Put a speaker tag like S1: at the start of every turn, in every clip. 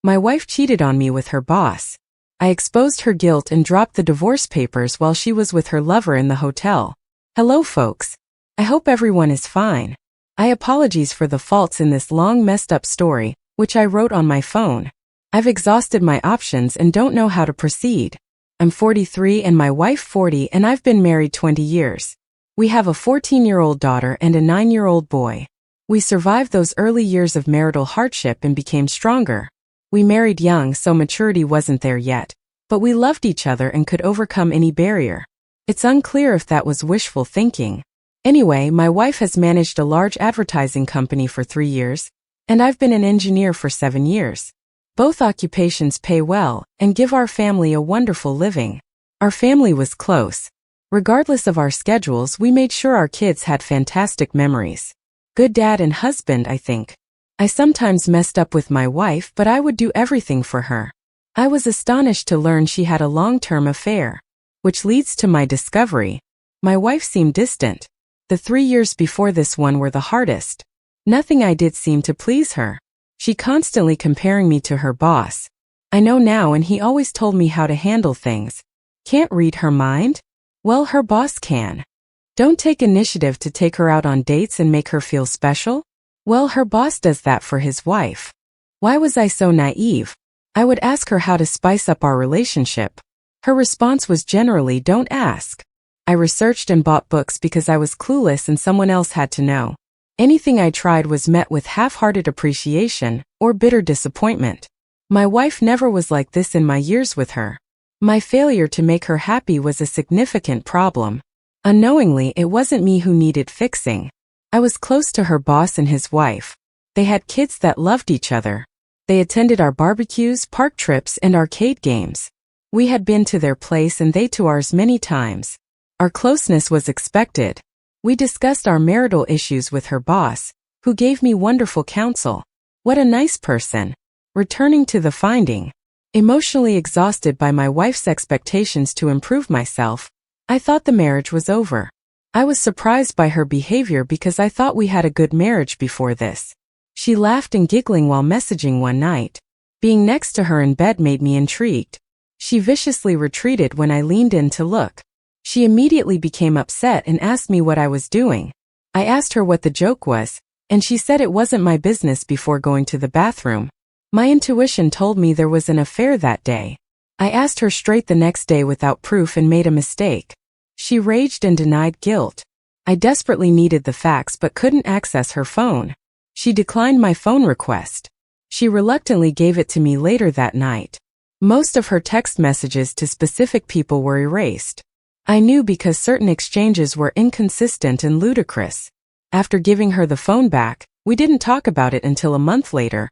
S1: My wife cheated on me with her boss. I exposed her guilt and dropped the divorce papers while she was with her lover in the hotel. Hello folks. I hope everyone is fine. I apologize for the faults in this long messed up story, which I wrote on my phone. I've exhausted my options and don't know how to proceed. I'm 43 and my wife 40 and I've been married 20 years. We have a 14-year-old daughter and a 9-year-old boy. We survived those early years of marital hardship and became stronger. We married young, so maturity wasn't there yet, but we loved each other and could overcome any barrier. It's unclear if that was wishful thinking. Anyway, my wife has managed a large advertising company for 3 years, and I've been an engineer for 7 years. Both occupations pay well and give our family a wonderful living. Our family was close. Regardless of our schedules, we made sure our kids had fantastic memories. Good dad and husband, I think. I sometimes messed up with my wife, but I would do everything for her. I was astonished to learn she had a long-term affair. Which leads to my discovery. My wife seemed distant. The 3 years before this one were the hardest. Nothing I did seemed to please her. She constantly comparing me to her boss. I know now, and he always told me how to handle things. Can't read her mind? Well, her boss can. Don't take initiative to take her out on dates and make her feel special? Well, her boss does that for his wife. Why was I so naive? I would ask her how to spice up our relationship. Her response was generally, don't ask. I researched and bought books because I was clueless and someone else had to know. Anything I tried was met with half-hearted appreciation or bitter disappointment. My wife never was like this in my years with her. My failure to make her happy was a significant problem. Unknowingly, it wasn't me who needed fixing. I was close to her boss and his wife. They had kids that loved each other. They attended our barbecues, park trips, and arcade games. We had been to their place and they to ours many times. Our closeness was expected. We discussed our marital issues with her boss, who gave me wonderful counsel. What a nice person. Returning to the finding. Emotionally exhausted by my wife's expectations to improve myself, I thought the marriage was over. I was surprised by her behavior because I thought we had a good marriage before this. She laughed and giggling while messaging one night. Being next to her in bed made me intrigued. She viciously retreated when I leaned in to look. She immediately became upset and asked me what I was doing. I asked her what the joke was, and she said it wasn't my business before going to the bathroom. My intuition told me there was an affair that day. I asked her straight the next day without proof and made a mistake. She raged and denied guilt. I desperately needed the facts but couldn't access her phone. She declined my phone request. She reluctantly gave it to me later that night. Most of her text messages to specific people were erased. I knew because certain exchanges were inconsistent and ludicrous. After giving her the phone back, we didn't talk about it until a month later,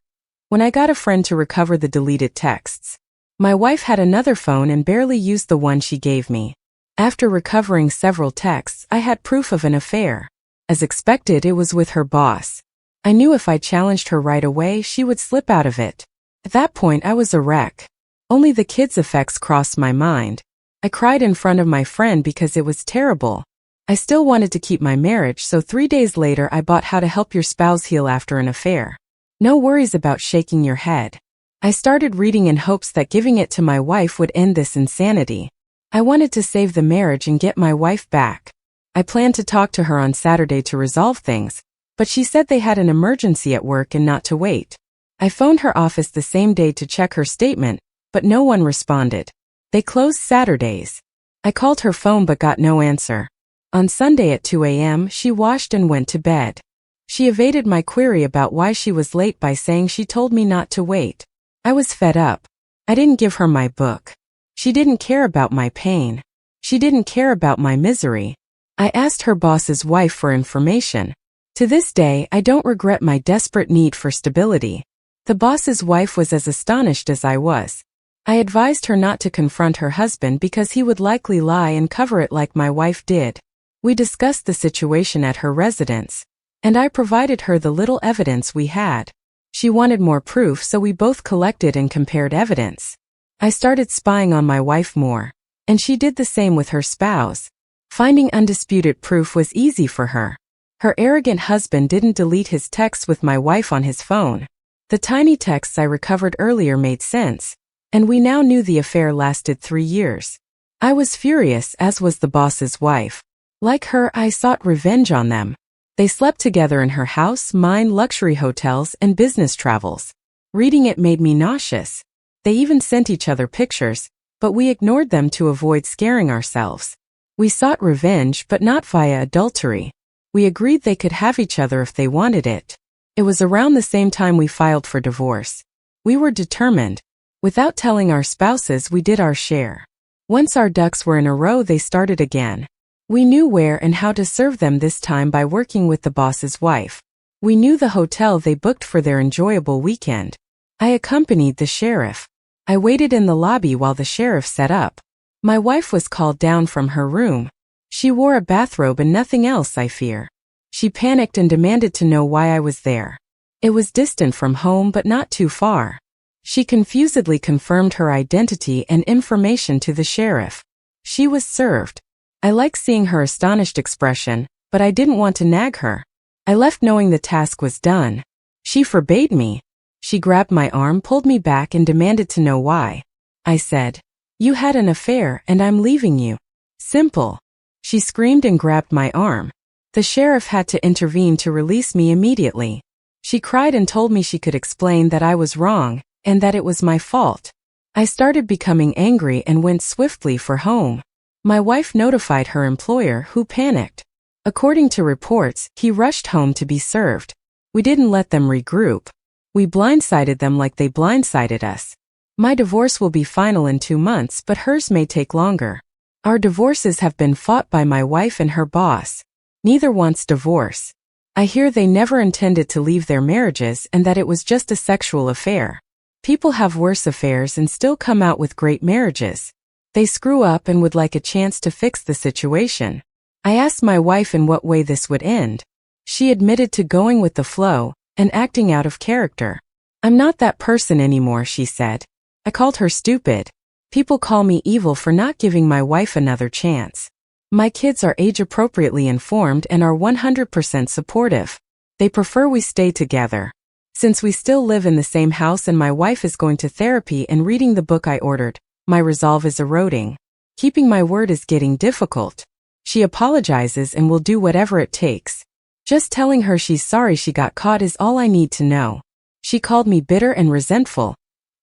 S1: when I got a friend to recover the deleted texts. My wife had another phone and barely used the one she gave me. After recovering several texts, I had proof of an affair. As expected, it was with her boss. I knew if I challenged her right away, she would slip out of it. At that point, I was a wreck. Only the kids' effects crossed my mind. I cried in front of my friend because it was terrible. I still wanted to keep my marriage, so 3 days later I bought How to Help Your Spouse Heal After an Affair. No worries about shaking your head. I started reading in hopes that giving it to my wife would end this insanity. I wanted to save the marriage and get my wife back. I planned to talk to her on Saturday to resolve things, but she said they had an emergency at work and not to wait. I phoned her office the same day to check her statement, but no one responded. They closed Saturdays. I called her phone but got no answer. On Sunday at 2 a.m., she washed and went to bed. She evaded my query about why she was late by saying she told me not to wait. I was fed up. I didn't give her my book. She didn't care about my pain. She didn't care about my misery. I asked her boss's wife for information. To this day, I don't regret my desperate need for stability. The boss's wife was as astonished as I was. I advised her not to confront her husband because he would likely lie and cover it like my wife did. We discussed the situation at her residence, and I provided her the little evidence we had. She wanted more proof, so we both collected and compared evidence. I started spying on my wife more, and she did the same with her spouse. Finding undisputed proof was easy for her. Her arrogant husband didn't delete his texts with my wife on his phone. The tiny texts I recovered earlier made sense, and we now knew the affair lasted 3 years. I was furious, as was the boss's wife. Like her, I sought revenge on them. They slept together in her house, mine luxury hotels and business travels. Reading it made me nauseous. They even sent each other pictures, but we ignored them to avoid scaring ourselves. We sought revenge, but not via adultery. We agreed they could have each other if they wanted it. It was around the same time we filed for divorce. We were determined. Without telling our spouses, we did our share. Once our ducks were in a row, they started again. We knew where and how to serve them, this time by working with the boss's wife. We knew the hotel they booked for their enjoyable weekend. I accompanied the sheriff. I waited in the lobby while the sheriff set up. My wife was called down from her room. She wore a bathrobe and nothing else, I fear. She panicked and demanded to know why I was there. It was distant from home but not too far. She confusedly confirmed her identity and information to the sheriff. She was served. I liked seeing her astonished expression, but I didn't want to nag her. I left knowing the task was done. She forbade me. She grabbed my arm, pulled me back, and demanded to know why. I said, "You had an affair and I'm leaving you. Simple." She screamed and grabbed my arm. The sheriff had to intervene to release me immediately. She cried and told me she could explain that I was wrong, and that it was my fault. I started becoming angry and went swiftly for home. My wife notified her employer, who panicked. According to reports, he rushed home to be served. We didn't let them regroup. We blindsided them like they blindsided us. My divorce will be final in 2 months, but hers may take longer. Our divorces have been fought by my wife and her boss. Neither wants divorce. I hear they never intended to leave their marriages and that it was just a sexual affair. People have worse affairs and still come out with great marriages. They screw up and would like a chance to fix the situation. I asked my wife in what way this would end. She admitted to going with the flow and acting out of character. "I'm not that person anymore," she said. I called her stupid. People call me evil for not giving my wife another chance. My kids are age-appropriately informed and are 100% supportive. They prefer we stay together. Since we still live in the same house and my wife is going to therapy and reading the book I ordered, my resolve is eroding. Keeping my word is getting difficult. She apologizes and will do whatever it takes. Just telling her she's sorry she got caught is all I need to know. She called me bitter and resentful,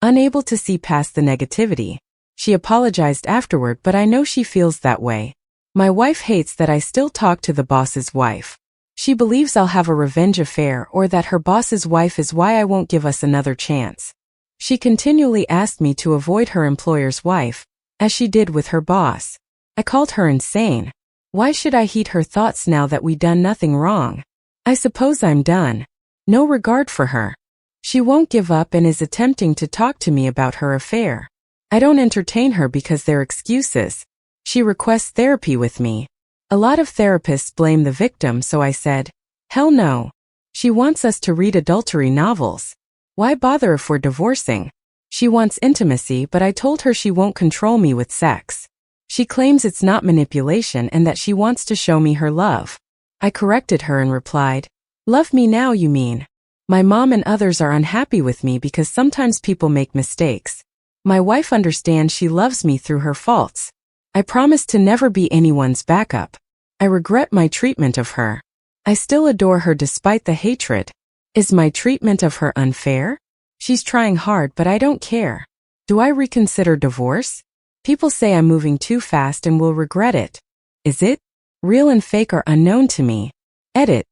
S1: unable to see past the negativity. She apologized afterward, but I know she feels that way. My wife hates that I still talk to the boss's wife. She believes I'll have a revenge affair or that her boss's wife is why I won't give us another chance. She continually asked me to avoid her employer's wife, as she did with her boss. I called her insane. Why should I heed her thoughts now that we done nothing wrong? I suppose I'm done. No regard for her. She won't give up and is attempting to talk to me about her affair. I don't entertain her because they're excuses. She requests therapy with me. A lot of therapists blame the victim, so I said, hell no. She wants us to read adultery novels. Why bother if we're divorcing? She wants intimacy, but I told her she won't control me with sex. She claims it's not manipulation and that she wants to show me her love. I corrected her and replied, "Love me now, you mean?" My mom and others are unhappy with me because sometimes people make mistakes. My wife understands she loves me through her faults. I promise to never be anyone's backup. I regret my treatment of her. I still adore her despite the hatred. Is my treatment of her unfair? She's trying hard, but I don't care. Do I reconsider divorce? People say I'm moving too fast and will regret it. Is it? Real and fake are unknown to me. Edit.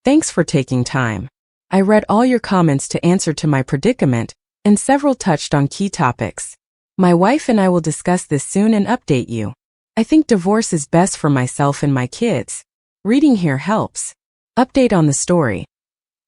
S1: Thanks for taking time. I read all your comments to answer to my predicament, and several touched on key topics. My wife and I will discuss this soon and update you. I think divorce is best for myself and my kids. Reading here helps. Update on the story.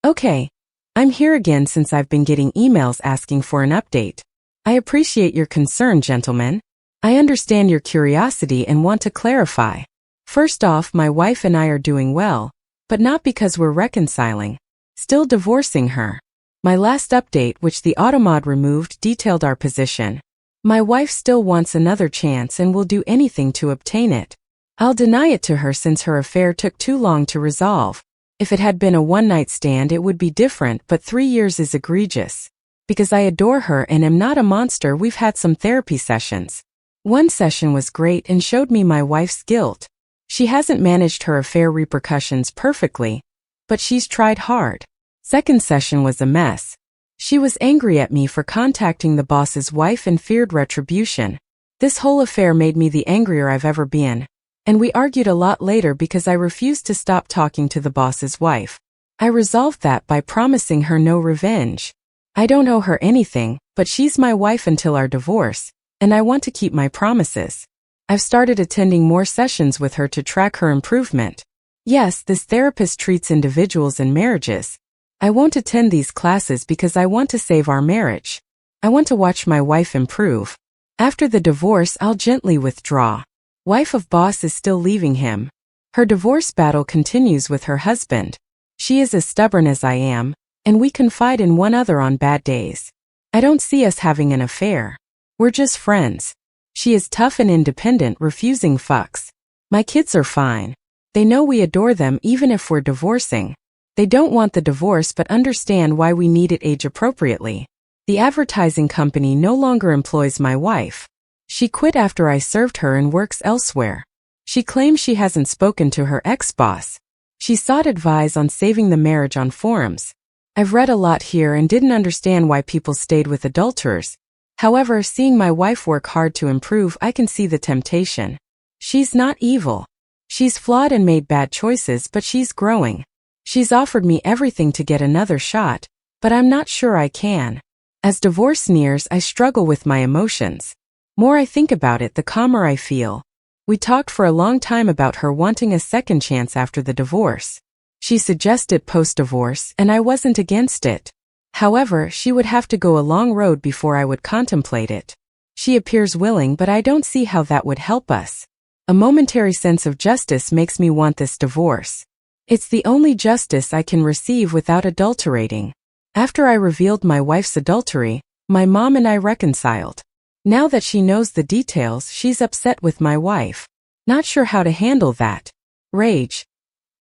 S1: Okay. I'm here again since I've been getting emails asking for an update. I appreciate your concern, gentlemen. I understand your curiosity and want to clarify. First off, my wife and I are doing well, but not because we're reconciling. Still divorcing her. My last update, which the Automod removed, detailed our position. My wife still wants another chance and will do anything to obtain it. I'll deny it to her since her affair took too long to resolve. If it had been a one-night stand, it would be different, but 3 years is egregious. Because I adore her and am not a monster, we've had some therapy sessions. One session was great and showed me my wife's guilt. She hasn't managed her affair repercussions perfectly, but she's tried hard. Second session was a mess. She was angry at me for contacting the boss's wife and feared retribution. This whole affair made me the angrier I've ever been. And we argued a lot later because I refused to stop talking to the boss's wife. I resolved that by promising her no revenge. I don't owe her anything, but she's my wife until our divorce, and I want to keep my promises. I've started attending more sessions with her to track her improvement. Yes, this therapist treats individuals and marriages. I won't attend these classes because I want to save our marriage. I want to watch my wife improve. After the divorce, I'll gently withdraw. Wife of boss is still leaving him. Her divorce battle continues with her husband. She is as stubborn as I am, and we confide in one another on bad days. I don't see us having an affair. We're just friends. She is tough and independent, refusing fucks. My kids are fine. They know we adore them even if we're divorcing. They don't want the divorce but understand why we need it age appropriately. The advertising company no longer employs my wife. She quit after I served her and works elsewhere. She claims she hasn't spoken to her ex-boss. She sought advice on saving the marriage on forums. I've read a lot here and didn't understand why people stayed with adulterers. However, seeing my wife work hard to improve, I can see the temptation. She's not evil. She's flawed and made bad choices, but she's growing. She's offered me everything to get another shot, but I'm not sure I can. As divorce nears, I struggle with my emotions. More I think about it, the calmer I feel. We talked for a long time about her wanting a second chance after the divorce. She suggested post-divorce, and I wasn't against it. However, she would have to go a long road before I would contemplate it. She appears willing, but I don't see how that would help us. A momentary sense of justice makes me want this divorce. It's the only justice I can receive without adulterating. After I revealed my wife's adultery, my mom and I reconciled. Now that she knows the details, she's upset with my wife. Not sure how to handle that. Rage.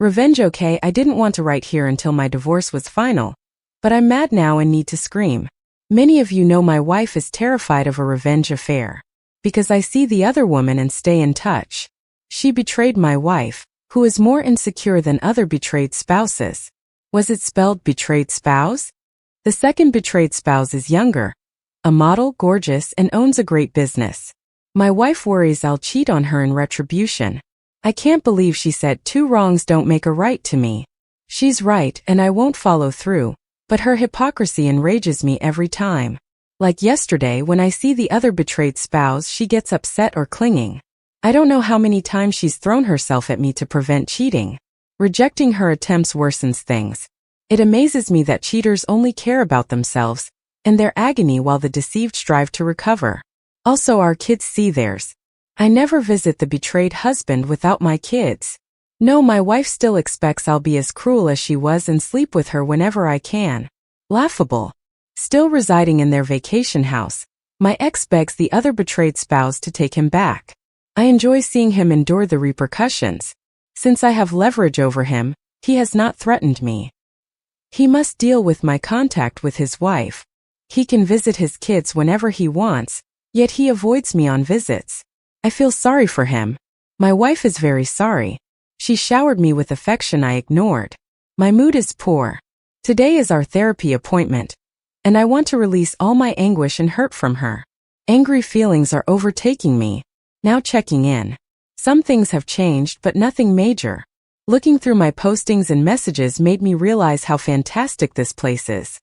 S1: Revenge. Okay, I didn't want to write here until my divorce was final. But I'm mad now and need to scream. Many of you know my wife is terrified of a revenge affair. Because I see the other woman and stay in touch. She betrayed my wife, who is more insecure than other betrayed spouses. Was it spelled betrayed spouse? The second betrayed spouse is younger. A model, gorgeous, and owns a great business. My wife worries I'll cheat on her in retribution. I can't believe she said 2 wrongs don't make a right to me. She's right and I won't follow through, but her hypocrisy enrages me every time. Like yesterday when I see the other betrayed spouse, she gets upset or clinging. I don't know how many times she's thrown herself at me to prevent cheating. Rejecting her attempts worsens things. It amazes me that cheaters only care about themselves and their agony while the deceived strive to recover. Also, our kids see theirs. I never visit the betrayed husband without my kids. No, my wife still expects I'll be as cruel as she was and sleep with her whenever I can. Laughable. Still residing in their vacation house, my ex begs the other betrayed spouse to take him back. I enjoy seeing him endure the repercussions. Since I have leverage over him, he has not threatened me. He must deal with my contact with his wife. He can visit his kids whenever he wants, yet he avoids me on visits. I feel sorry for him. My wife is very sorry. She showered me with affection I ignored. My mood is poor. Today is our therapy appointment, and I want to release all my anguish and hurt from her. Angry feelings are overtaking me. Now checking in. Some things have changed, but nothing major. Looking through my postings and messages made me realize how fantastic this place is.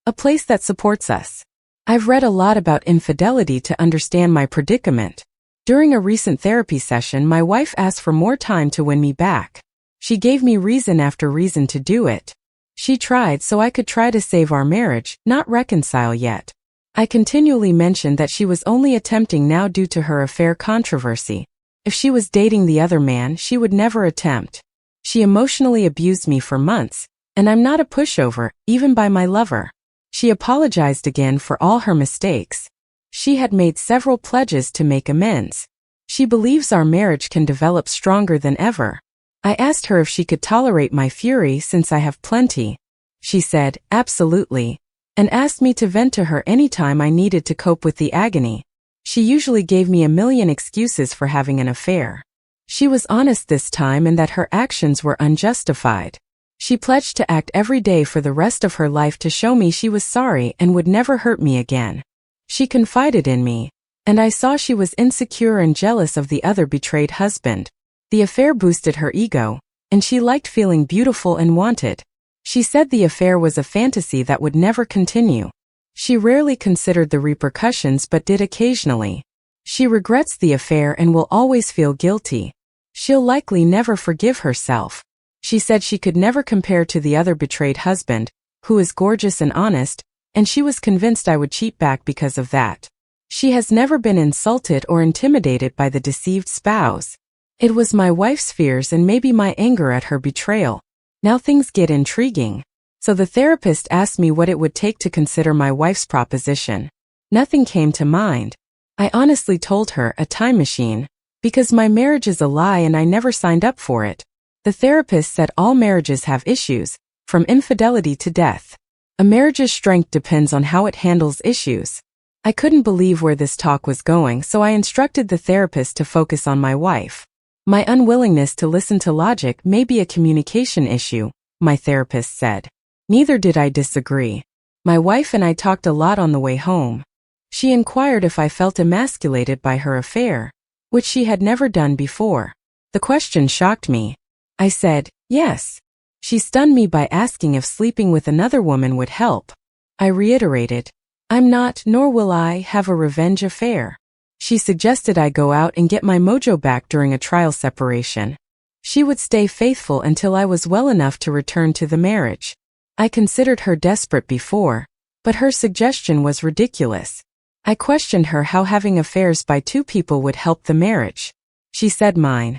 S1: A place that supports us. I've read a lot about infidelity to understand my predicament. During a recent therapy session, my wife asked for more time to win me back. She gave me reason after reason to do it. She tried so I could try to save our marriage, not reconcile yet. I continually mentioned that she was only attempting now due to her affair controversy. If she was dating the other man, she would never attempt. She emotionally abused me for months, and I'm not a pushover, even by my lover. She apologized again for all her mistakes. She had made several pledges to make amends. She believes our marriage can develop stronger than ever. I asked her if she could tolerate my fury since I have plenty. She said, absolutely, and asked me to vent to her anytime I needed to cope with the agony. She usually gave me a million excuses for having an affair. She was honest this time and that her actions were unjustified. She pledged to act every day for the rest of her life to show me she was sorry and would never hurt me again. She confided in me, and I saw she was insecure and jealous of the other betrayed husband. The affair boosted her ego, and she liked feeling beautiful and wanted. She said the affair was a fantasy that would never continue. She rarely considered the repercussions but did occasionally. She regrets the affair and will always feel guilty. She'll likely never forgive herself. She said she could never compare to the other betrayed husband, who is gorgeous and honest, and she was convinced I would cheat back because of that. She has never been insulted or intimidated by the deceived spouse. It was my wife's fears and maybe my anger at her betrayal. Now things get intriguing. So the therapist asked me what it would take to consider my wife's proposition. Nothing came to mind. I honestly told her a time machine, because my marriage is a lie and I never signed up for it. The therapist said all marriages have issues, from infidelity to death. A marriage's strength depends on how it handles issues. I couldn't believe where this talk was going, so I instructed the therapist to focus on my wife. My unwillingness to listen to logic may be a communication issue, my therapist said. Neither did I disagree. My wife and I talked a lot on the way home. She inquired if I felt emasculated by her affair, which she had never done before. The question shocked me. I said, yes. She stunned me by asking if sleeping with another woman would help. I reiterated, I'm not, nor will I, have a revenge affair. She suggested I go out and get my mojo back during a trial separation. She would stay faithful until I was well enough to return to the marriage. I considered her desperate before, but her suggestion was ridiculous. I questioned her how having affairs by two people would help the marriage. She said mine.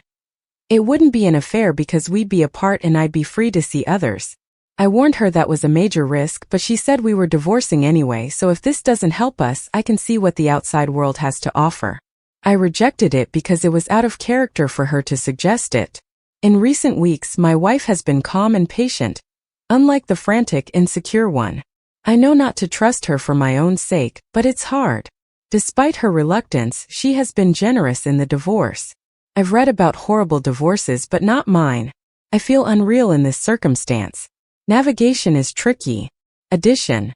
S1: It wouldn't be an affair because we'd be apart and I'd be free to see others. I warned her that was a major risk, but she said we were divorcing anyway, so if this doesn't help us, I can see what the outside world has to offer. I rejected it because it was out of character for her to suggest it. In recent weeks, my wife has been calm and patient, unlike the frantic, insecure one. I know not to trust her for my own sake, but it's hard. Despite her reluctance, she has been generous in the divorce. I've read about horrible divorces, but not mine. I feel unreal in this circumstance. Navigation is tricky. Addition.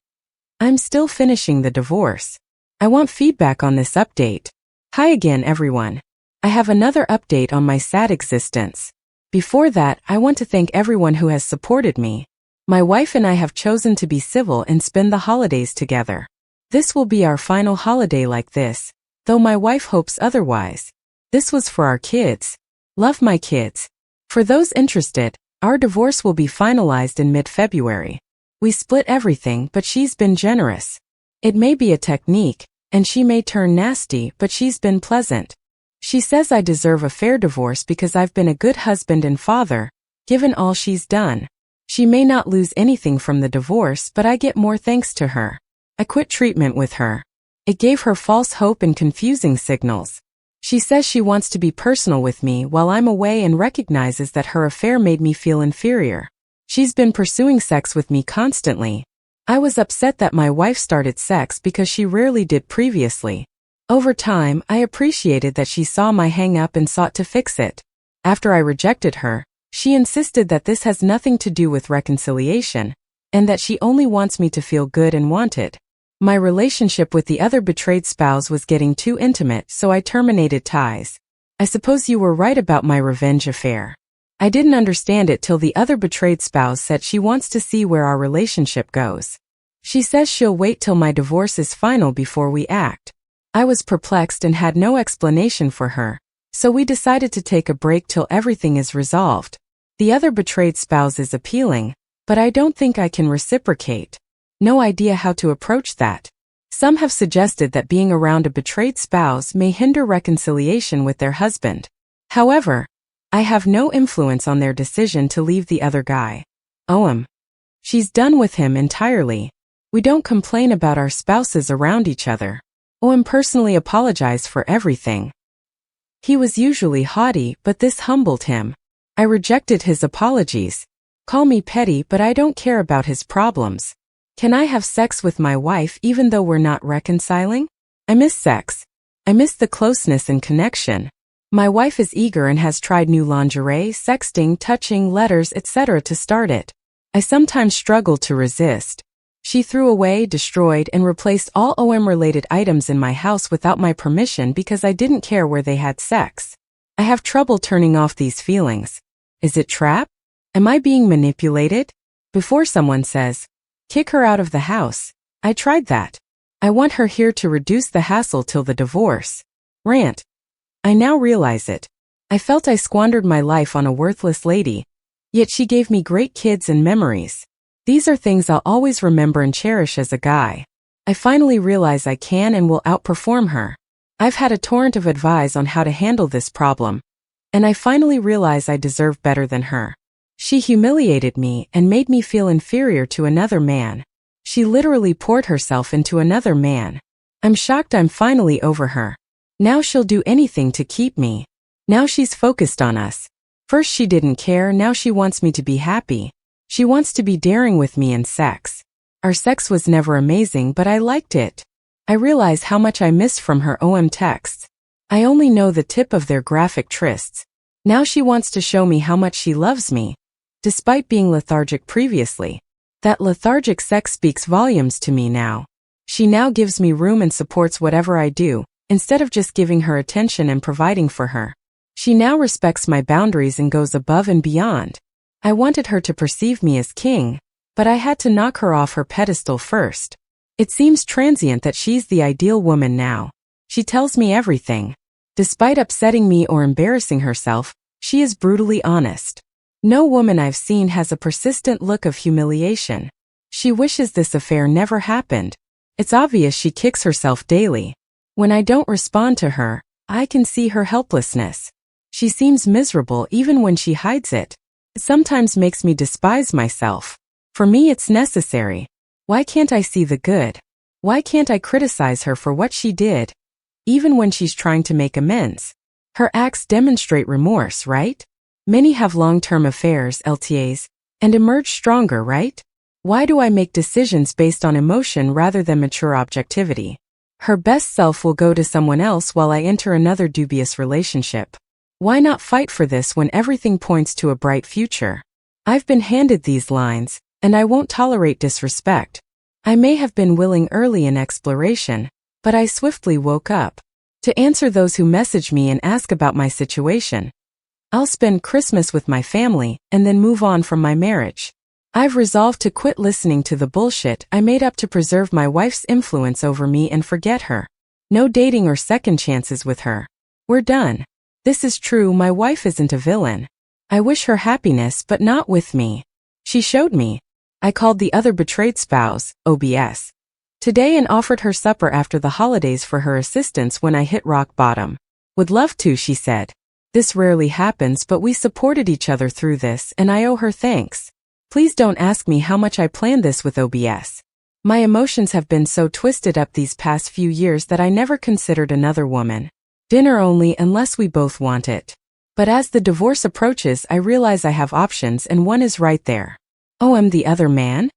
S1: I'm still finishing the divorce. I want feedback on this update. Hi again, everyone. I have another update on my sad existence. Before that, I want to thank everyone who has supported me. My wife and I have chosen to be civil and spend the holidays together. This will be our final holiday like this, though my wife hopes otherwise. This was for our kids. Love my kids. For those interested, our divorce will be finalized in mid-February. We split everything, but she's been generous. It may be a technique, and she may turn nasty, but she's been pleasant. She says I deserve a fair divorce because I've been a good husband and father, given all she's done. She may not lose anything from the divorce, but I get more thanks to her. I quit treatment with her. It gave her false hope and confusing signals. She says she wants to be personal with me while I'm away and recognizes that her affair made me feel inferior. She's been pursuing sex with me constantly. I was upset that my wife started sex because she rarely did previously. Over time, I appreciated that she saw my hang-up and sought to fix it. After I rejected her, she insisted that this has nothing to do with reconciliation, and that she only wants me to feel good and wanted. My relationship with the other betrayed spouse was getting too intimate, so I terminated ties. I suppose you were right about my revenge affair. I didn't understand it till the other betrayed spouse said she wants to see where our relationship goes. She says she'll wait till my divorce is final before we act. I was perplexed and had no explanation for her, so we decided to take a break till everything is resolved. The other betrayed spouse is appealing, but I don't think I can reciprocate. No idea how to approach that. Some have suggested that being around a betrayed spouse may hinder reconciliation with their husband. However, I have no influence on their decision to leave the other guy. She's done with him entirely. We don't complain about our spouses around each other. Personally apologized for everything. He was usually haughty, but this humbled him. I rejected his apologies. Call me petty, but I don't care about his problems. Can I have sex with my wife even though we're not reconciling? I miss sex. I miss the closeness and connection. My wife is eager and has tried new lingerie, sexting, touching, letters, etc. to start it. I sometimes struggle to resist. She threw away, destroyed, and replaced all OM-related items in my house without my permission because I didn't care where they had sex. I have trouble turning off these feelings. Is it trap? Am I being manipulated? Before someone says, kick her out of the house, I tried that. I want her here to reduce the hassle till the divorce. Rant. I now realize it. I felt I squandered my life on a worthless lady, yet she gave me great kids and memories. These are things I'll always remember and cherish as a guy. I finally realize I can and will outperform her. I've had a torrent of advice on how to handle this problem, and I finally realize I deserve better than her. She humiliated me and made me feel inferior to another man. She literally poured herself into another man. I'm shocked I'm finally over her. Now she'll do anything to keep me. Now she's focused on us. First she didn't care, now she wants me to be happy. She wants to be daring with me in sex. Our sex was never amazing, but I liked it. I realize how much I missed from her OM texts. I only know the tip of their graphic trysts. Now she wants to show me how much she loves me, despite being lethargic previously. That lethargic sex speaks volumes to me now. She now gives me room and supports whatever I do, instead of just giving her attention and providing for her. She now respects my boundaries and goes above and beyond. I wanted her to perceive me as king, but I had to knock her off her pedestal first. It seems transient that she's the ideal woman now. She tells me everything. Despite upsetting me or embarrassing herself, she is brutally honest. No woman I've seen has a persistent look of humiliation. She wishes this affair never happened. It's obvious she kicks herself daily. When I don't respond to her, I can see her helplessness. She seems miserable even when she hides it. It sometimes makes me despise myself. For me, it's necessary. Why can't I see the good? Why can't I criticize her for what she did? Even when she's trying to make amends. Her acts demonstrate remorse, right? Many have long-term affairs, LTAs, and emerge stronger, right? Why do I make decisions based on emotion rather than mature objectivity? Her best self will go to someone else while I enter another dubious relationship. Why not fight for this when everything points to a bright future? I've been handed these lines, and I won't tolerate disrespect. I may have been willing early in exploration, but I swiftly woke up. To answer those who message me and ask about my situation, I'll spend Christmas with my family and then move on from my marriage. I've resolved to quit listening to the bullshit I made up to preserve my wife's influence over me and forget her. No dating or second chances with her. We're done. This is true, my wife isn't a villain. I wish her happiness, but not with me. She showed me. I called the other betrayed spouse, OBS, today and offered her supper after the holidays for her assistance when I hit rock bottom. Would love to, she said. This rarely happens, but we supported each other through this and I owe her thanks. Please don't ask me how much I planned this with OBS. My emotions have been so twisted up these past few years that I never considered another woman. Dinner only unless we both want it. But as the divorce approaches, I realize I have options and one is right there. Oh, I'm the other man?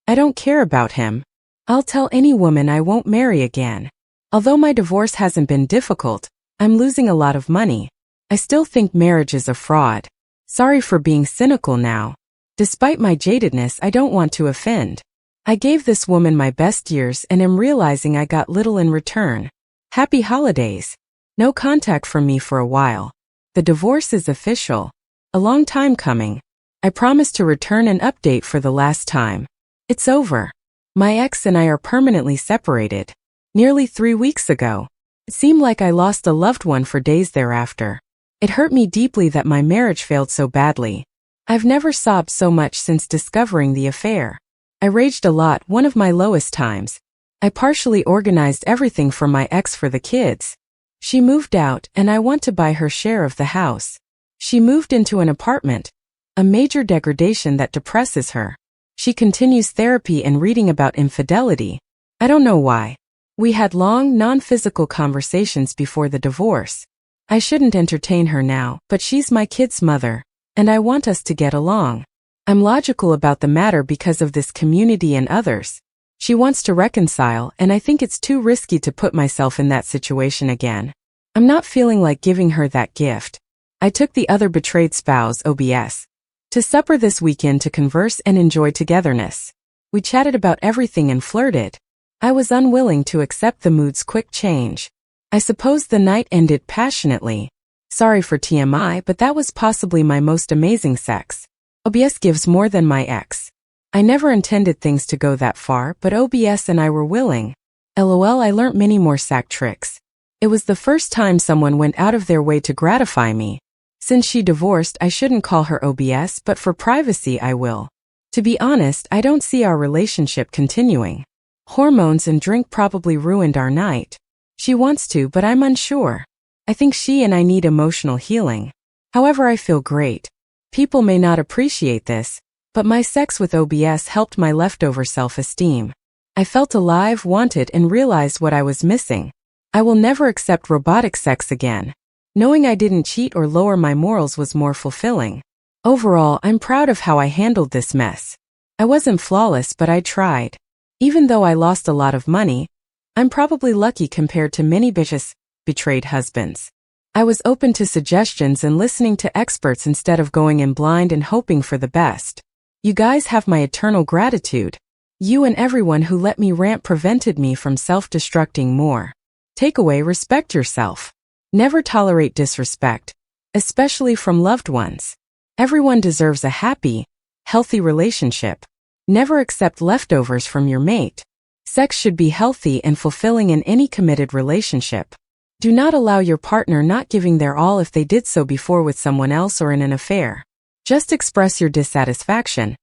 S1: I don't care about him. I'll tell any woman I won't marry again. Although my divorce hasn't been difficult, I'm losing a lot of money. I still think marriage is a fraud. Sorry for being cynical now. Despite my jadedness, I don't want to offend. I gave this woman my best years and am realizing I got little in return. Happy holidays. No contact from me for a while. The divorce is official. A long time coming. I promise to return and update for the last time. It's over. My ex and I are permanently separated. Nearly 3 weeks ago. It seemed like I lost a loved one for days thereafter. It hurt me deeply that my marriage failed so badly. I've never sobbed so much since discovering the affair. I raged a lot, one of my lowest times. I partially organized everything for my ex for the kids. She moved out and I want to buy her share of the house. She moved into an apartment. A major degradation that depresses her. She continues therapy and reading about infidelity. I don't know why. We had long, non-physical conversations before the divorce. I shouldn't entertain her now, but she's my kid's mother. and I want us to get along. I'm logical about the matter because of this community and others. She wants to reconcile, and I think it's too risky to put myself in that situation again. I'm not feeling like giving her that gift. I took the other betrayed spouse, OBS, to supper this weekend to converse and enjoy togetherness. We chatted about everything and flirted. I was unwilling to accept the mood's quick change. I suppose the night ended passionately. Sorry for TMI, but that was possibly my most amazing sex. OBS gives more than my ex. I never intended things to go that far, but OBS and I were willing. LOL, I learnt many more sack tricks. It was the first time someone went out of their way to gratify me. Since she divorced, I shouldn't call her OBS, but for privacy I will. To be honest, I don't see our relationship continuing. Hormones and drink probably ruined our night. She wants to, but I'm unsure. I think she and I need emotional healing. However, I feel great. People may not appreciate this, but my sex with OBS helped my leftover self-esteem. I felt alive, wanted, and realized what I was missing. I will never accept robotic sex again. Knowing I didn't cheat or lower my morals was more fulfilling. Overall, I'm proud of how I handled this mess. I wasn't flawless, but I tried. Even though I lost a lot of money, I'm probably lucky compared to many betrayed husbands. I was open to suggestions and listening to experts instead of going in blind and hoping for the best. You guys have my eternal gratitude. You and everyone who let me rant prevented me from self-destructing more. Takeaway: respect yourself. Never tolerate disrespect, especially from loved ones. Everyone deserves a happy, healthy relationship. Never accept leftovers from your mate. Sex should be healthy and fulfilling in any committed relationship. Do not allow your partner not giving their all if they did so before with someone else or in an affair. Just express your dissatisfaction,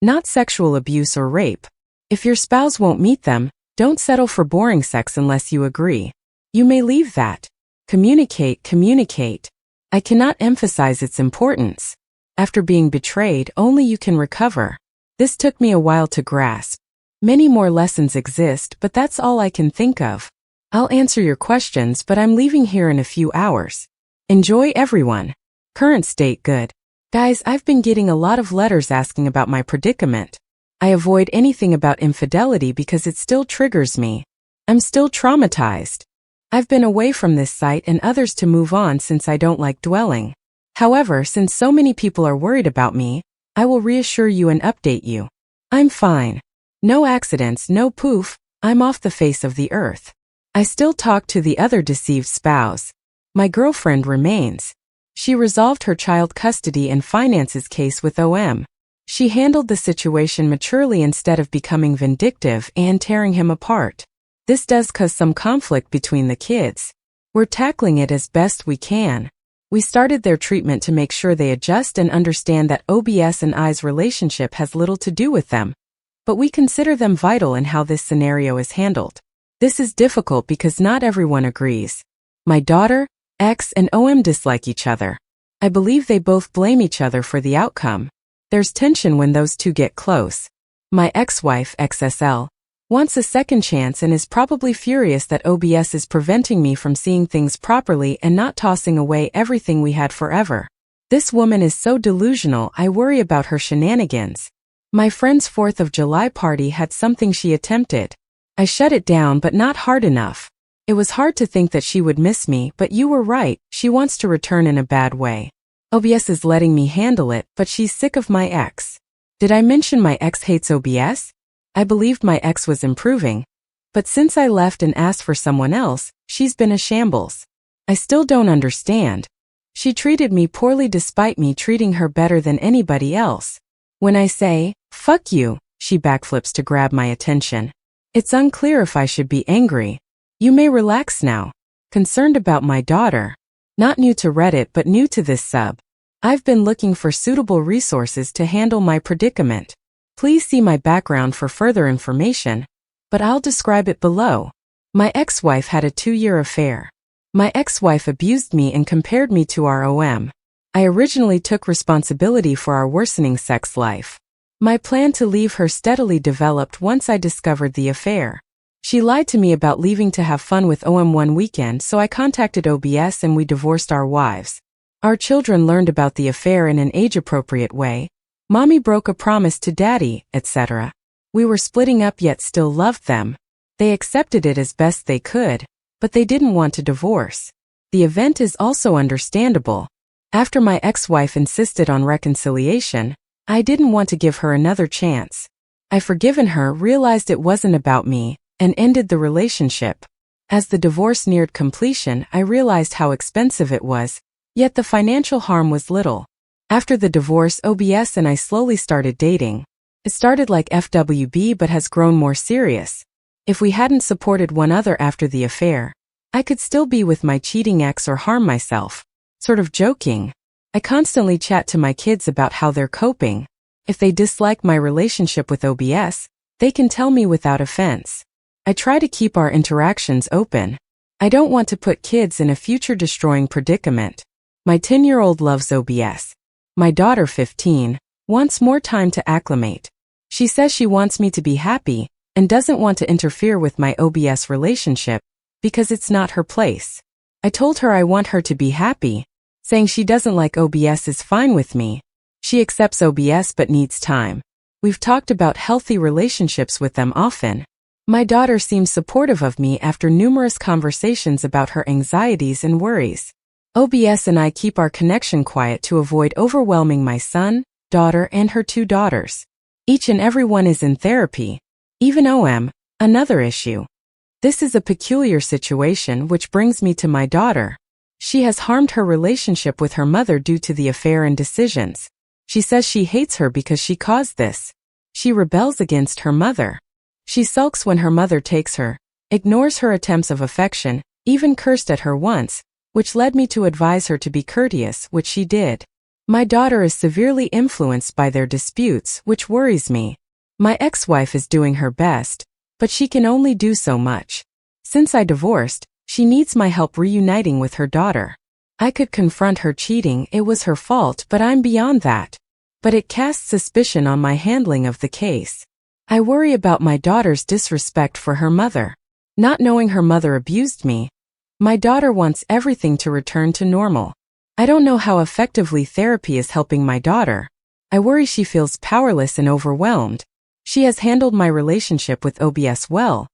S1: not sexual abuse or rape. If your spouse won't meet them, don't settle for boring sex unless you agree. You may leave that. Communicate, communicate. I cannot emphasize its importance. After being betrayed, only you can recover. This took me a while to grasp. Many more lessons exist, but that's all I can think of. I'll answer your questions, but I'm leaving here in a few hours. Enjoy, everyone. Current state good. Guys, I've been getting a lot of letters asking about my predicament. I avoid anything about infidelity because it still triggers me. I'm still traumatized. I've been away from this site and others to move on since I don't like dwelling. However, since so many people are worried about me, I will reassure you and update you. I'm fine. No accidents, no poof, I'm off the face of the earth. I still talk to the other deceived spouse. My girlfriend remains. She resolved her child custody and finances case with OM. She handled the situation maturely instead of becoming vindictive and tearing him apart. This does cause some conflict between the kids. We're tackling it as best we can. We started their treatment to make sure they adjust and understand that OBS and I's relationship has little to do with them. But we consider them vital in how this scenario is handled. This is difficult because not everyone agrees. My daughter, ex, and OM dislike each other. I believe they both blame each other for the outcome. There's tension when those two get close. My ex-wife, XSL, wants a second chance and is probably furious that OBS is preventing me from seeing things properly and not tossing away everything we had forever. This woman is so delusional, I worry about her shenanigans. My friend's 4th of July party had something she attempted. I shut it down, but not hard enough. It was hard to think that she would miss me, but you were right, she wants to return in a bad way. OBS is letting me handle it, but she's sick of my ex. Did I mention my ex hates OBS? I believed my ex was improving, but since I left and asked for someone else, she's been a shambles. I still don't understand. She treated me poorly despite me treating her better than anybody else. When I say, "Fuck you," she backflips to grab my attention. It's unclear if I should be angry. You may relax now. Concerned about my daughter. Not new to Reddit but new to this sub. I've been looking for suitable resources to handle my predicament. Please see my background for further information, but I'll describe it below. My ex-wife had a 2-year affair. My ex-wife abused me and compared me to our OM. I originally took responsibility for our worsening sex life. My plan to leave her steadily developed once I discovered the affair. She lied to me about leaving to have fun with OM one weekend, so I contacted OBS and we divorced our wives. Our children learned about the affair in an age-appropriate way. Mommy broke a promise to Daddy, etc. We were splitting up yet still loved them. They accepted it as best they could, but they didn't want to divorce. The event is also understandable. After my ex-wife insisted on reconciliation, I didn't want to give her another chance. I forgiven her, realized it wasn't about me, and ended the relationship. As the divorce neared completion, I realized how expensive it was, yet the financial harm was little. After the divorce, OBS and I slowly started dating. It started like FWB but has grown more serious. If we hadn't supported one another after the affair, I could still be with my cheating ex or harm myself. Sort of joking. I constantly chat to my kids about how they're coping. If they dislike my relationship with OBS, they can tell me without offense. I try to keep our interactions open. I don't want to put kids in a future-destroying predicament. My 10-year-old loves OBS. My daughter, 15, wants more time to acclimate. She says she wants me to be happy and doesn't want to interfere with my OBS relationship because it's not her place. I told her I want her to be happy. Saying she doesn't like OBS is fine with me. She accepts OBS but needs time. We've talked about healthy relationships with them often. My daughter seems supportive of me after numerous conversations about her anxieties and worries. OBS and I keep our connection quiet to avoid overwhelming my son, daughter, and her 2 daughters. Each and every one is in therapy. Even OM, another issue. This is a peculiar situation which brings me to my daughter. She has harmed her relationship with her mother due to the affair and decisions. She says she hates her because she caused this. She rebels against her mother. She sulks when her mother takes her, ignores her attempts of affection, even cursed at her once, which led me to advise her to be courteous, which she did. My daughter is severely influenced by their disputes, which worries me. My ex-wife is doing her best, but she can only do so much. Since I divorced, she needs my help reuniting with her daughter. I could confront her cheating, it was her fault, but I'm beyond that. But it casts suspicion on my handling of the case. I worry about my daughter's disrespect for her mother. Not knowing her mother abused me. My daughter wants everything to return to normal. I don't know how effectively therapy is helping my daughter. I worry she feels powerless and overwhelmed. She has handled my relationship with OBS well,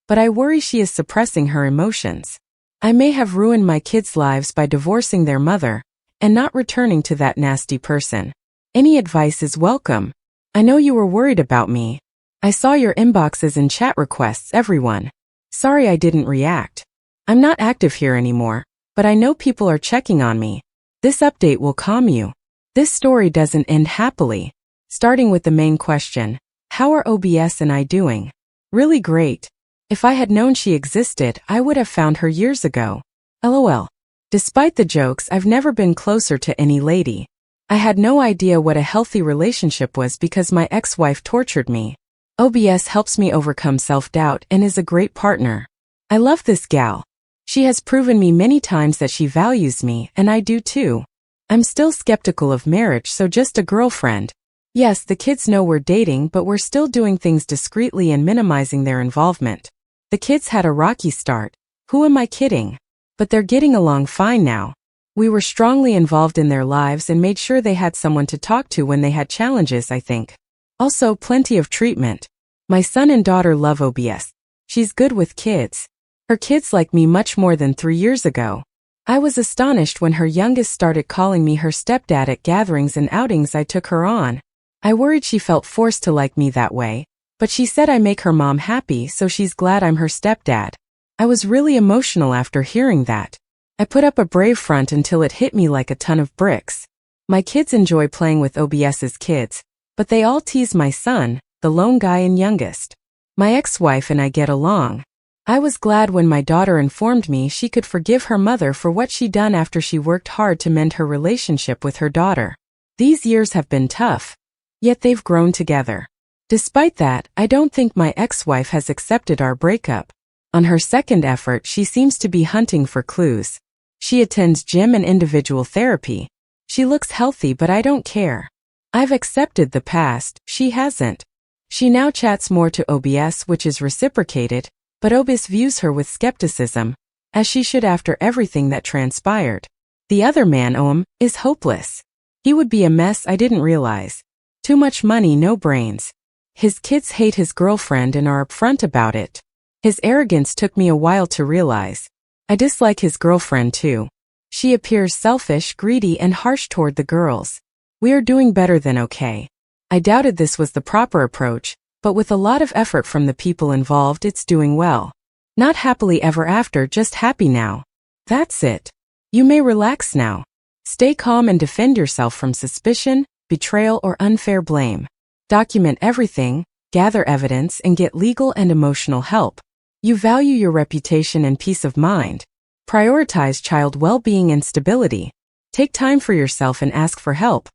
S1: but I worry she is suppressing her emotions. I may have ruined my kids' lives by divorcing their mother and not returning to that nasty person. Any advice is welcome. I know you were worried about me. I saw your inboxes and chat requests, everyone. Sorry I didn't react. I'm not active here anymore, but I know people are checking on me. This update will calm you. This story doesn't end happily. Starting with the main question, how are OBS and I doing? Really great. If I had known she existed, I would have found her years ago. LOL. Despite the jokes, I've never been closer to any lady. I had no idea what a healthy relationship was because my ex-wife tortured me. OBS helps me overcome self-doubt and is a great partner. I love this gal. She has proven me many times that she values me, and I do too. I'm still skeptical of marriage, so just a girlfriend. Yes, the kids know we're dating, but we're still doing things discreetly and minimizing their involvement. The kids had a rocky start. Who am I kidding? But they're getting along fine now. We were strongly involved in their lives and made sure they had someone to talk to when they had challenges, I think. Also, plenty of treatment. My son and daughter love OBS. She's good with kids. Her kids like me much more than 3 years ago. I was astonished when her youngest started calling me her stepdad at gatherings and outings I took her on. I worried she felt forced to like me that way, but she said I make her mom happy, so she's glad I'm her stepdad. I was really emotional after hearing that. I put up a brave front until it hit me like a ton of bricks. My kids enjoy playing with OBS's kids, but they all tease my son, the lone guy and youngest. My ex-wife and I get along. I was glad when my daughter informed me she could forgive her mother for what she'd done after she worked hard to mend her relationship with her daughter. These years have been tough, yet they've grown together. Despite that, I don't think my ex-wife has accepted our breakup. On her second effort, she seems to be hunting for clues. She attends gym and individual therapy. She looks healthy, but I don't care. I've accepted the past, she hasn't. She now chats more to OBS, which is reciprocated, but OBS views her with skepticism, as she should after everything that transpired. The other man, is hopeless. He would be a mess I didn't realize. Too much money, no brains. His kids hate his girlfriend and are upfront about it. His arrogance took me a while to realize. I dislike his girlfriend too. She appears selfish, greedy, and harsh toward the girls. We are doing better than okay. I doubted this was the proper approach, but with a lot of effort from the people involved, it's doing well. Not happily ever after, just happy now. That's it. You may relax now. Stay calm and defend yourself from suspicion, betrayal, or unfair blame. Document everything, gather evidence, and get legal and emotional help. You value your reputation and peace of mind. Prioritize child well-being and stability. Take time for yourself and ask for help.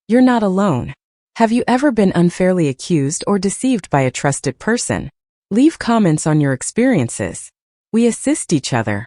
S1: You're not alone. Have you ever been unfairly accused or deceived by a trusted person? Leave comments on your experiences. We assist each other.